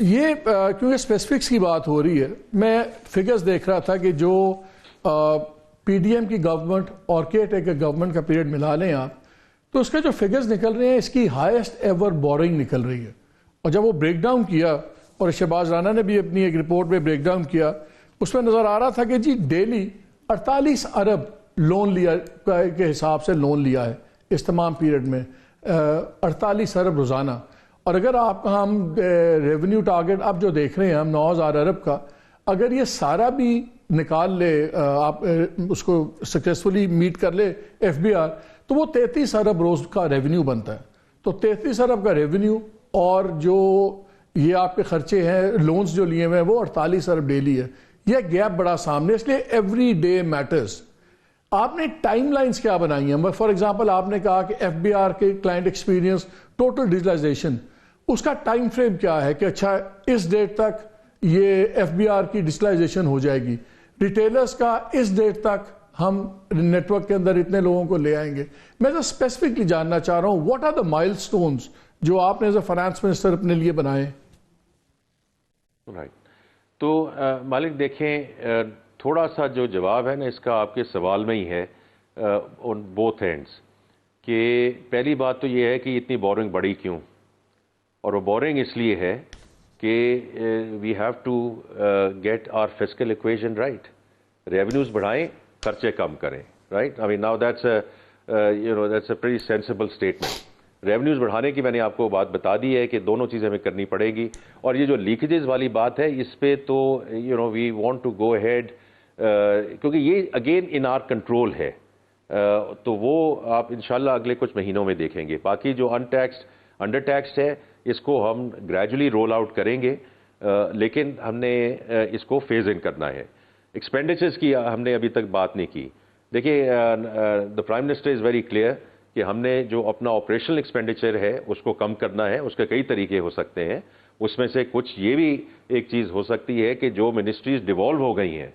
یہ کیونکہ اسپیسفکس کی بات ہو رہی ہے، میں فگرز دیکھ رہا تھا کہ جو پی ڈی ایم کی گورنمنٹ اور کیئر ٹیکر گورنمنٹ کا پیریڈ ملا لیں آپ، تو اس کے جو فگرز نکل رہے ہیں اس کی ہائیسٹ ایور بورنگ نکل رہی ہے. اور جب وہ بریک ڈاؤن کیا، اور شہباز رانا نے بھی اپنی ایک رپورٹ میں بریک ڈاؤن کیا، اس میں نظر آ رہا تھا کہ جی ڈیلی 48 ارب لون لیا کے حساب سے لون لیا ہے اس تمام پیریڈ میں، 48 ارب روزانہ. اور اگر آپ ہم ریونیو ٹارگٹ اب جو دیکھ رہے ہیں ہم 9000 ارب کا، اگر یہ سارا بھی نکال لے، آپ اس کو سکسیسفلی میٹ کر لے ایف بی آر، تو وہ 33 ارب روز کا ریونیو بنتا ہے. تو 33 ارب کا ریونیو اور جو یہ آپ کے خرچے ہیں لونز جو لیے ہوئے ہیں وہ 48 ارب ڈیلی ہے. یہ گیپ بڑا سامنے، اس لیے ایوری ڈے میٹرز. آپ نے ٹائم لائنز کیا بنائی ہیں؟ فار ایگزامپل آپ نے کہا کہ ایف بی آر کے کلائنٹ ایکسپیرینس ٹوٹل ڈیجیٹلائزیشن، اس کا ٹائم فریم کیا ہے کہ اچھا اس ڈیٹ تک یہ ایف بی آر کی ڈیجیٹلائزیشن ہو جائے گی، ریٹیلرز کا اس ڈیٹ تک ہم نیٹ ورک کے اندر اتنے لوگوں کو لے آئیں گے. میں تو اسپیسیفکلی جاننا چاہ رہا ہوں واٹ آر دا مائل سٹونز جو آپ نے ایز اے فائنانس منسٹر اپنے لیے بنائے. رائٹ. تو مالک دیکھیں، تھوڑا سا جو جواب ہے نا اس کا آپ کے سوال میں ہی ہے آن بوتھ اینڈز، کہ پہلی بات تو یہ ہے کہ اتنی بورنگ بڑی کیوں، اور وہ بورنگ اس لیے ہے کہ we have to get our fiscal equation right. Revenues بڑھائیں، خرچے کم کریں. Right. I mean now that's a pretty sensible statement. Revenues بڑھانے کی میں نے آپ کو بات بتا دی ہے کہ دونوں چیزیں ہمیں کرنی پڑے گی. اور یہ جو لیکیجز والی بات ہے اس پہ تو we want to go ahead, کیونکہ یہ اگین ان آر کنٹرول ہے، تو وہ آپ انشاءاللہ اگلے کچھ مہینوں میں دیکھیں گے. باقی جو انڈر ٹیکسڈ ہے اس کو ہم گریجولی رول آؤٹ کریں گے، لیکن ہم نے اس کو فیز ان کرنا ہے. ایکسپینڈیچرز کی ہم نے ابھی تک بات نہیں کی. دیکھیے the prime minister is very clear کہ ہم نے جو اپنا آپریشنل ایکسپینڈیچر ہے اس کو کم کرنا ہے. اس کے کئی طریقے ہو سکتے ہیں، اس میں سے کچھ یہ بھی ایک چیز ہو سکتی ہے کہ جو منسٹریز ڈیوالو ہو گئی ہیں،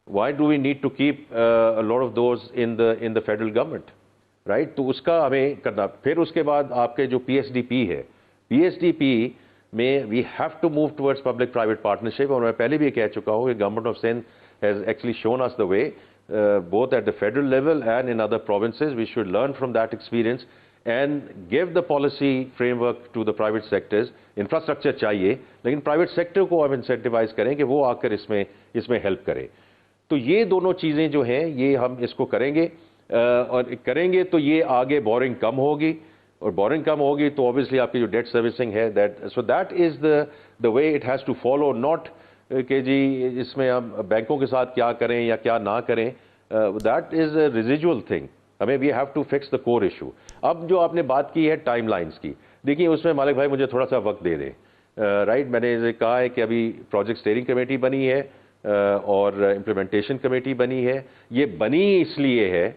why do we need to keep lot of those in the federal government, right. تو اس کا ہمیں کرنا. پھر اس کے بعد آپ کے جو پی ایس ڈی پی ہے، پی ایس ڈی پی میں we have to move towards public private partnership. اور میں پہلے بھی کہہ چکا ہوں کہ government of Sindh has actually shown us the way both at the federal level and in other provinces. We should learn from that experience and give the policy framework to the private sectors. Infrastructure چاہیے، لیکن private sector کو ہم incentivize کریں کہ وہ آ کر اس میں help کرے. تو یہ دونوں چیزیں جو ہیں یہ ہم اس کو کریں گے، اور کریں گے تو یہ آگے بورنگ کم ہوگی، اور بورنگ کم ہوگی تو obviously آپ کی جو ڈیٹ سروسنگ ہے that is the way it has to follow. Not کہ جی اس میں ہم بینکوں کے ساتھ کیا کریں یا کیا نہ کریں، that is a residual thing. ہمیں we have to fix the core issue. اب جو آپ نے بات کی ہے ٹائم لائنس کی، دیکھیے اس میں مالک بھائی مجھے تھوڑا سا وقت دے دیں. رائٹ. میں نے کہا ہے کہ ابھی پروجیکٹ اسٹیئرنگ کمیٹی بنی ہے اور امپلیمنٹیشن کمیٹی بنی ہے. یہ بنی اس لیے ہے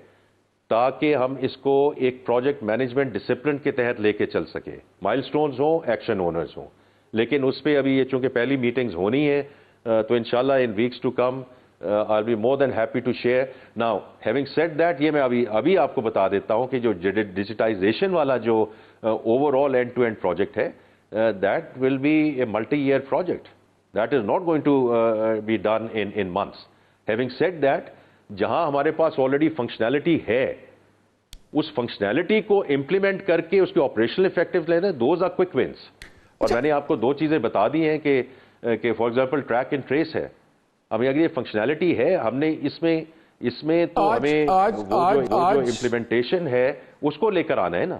تاکہ ہم اس کو ایک پروجیکٹ مینجمنٹ ڈسپلن کے تحت لے کے چل سکیں. مائل سٹونز ہوں، ایکشن اونرز ہوں، لیکن اس پہ ابھی یہ چونکہ پہلی میٹنگز ہونی ہے تو انشاءاللہ in weeks to come I'll be more than happy to share. Now, having said that, یہ میں ابھی آپ کو بتا دیتا ہوں کہ جو ڈیجیٹائزیشن والا جو overall end to end project ہے، that will be a multi-year project. That is not going to be done in months. Having said that, جہاں ہمارے پاس آلریڈی فنکشنالٹی ہے، اس فنکشنالٹی کو امپلیمنٹ کر کے اس کی آپریشنل افیکٹو لینا، دوز آر کوئک ونس. اور میں نے آپ کو دو چیزیں بتا دی ہیں کہ for example track and trace ہے. ہمیں اگر یہ فنکشنالٹی ہے، ہم نے اس میں تو ہمیں وہ جو امپلیمنٹیشن ہے اس کو لے کر آنا ہے نا.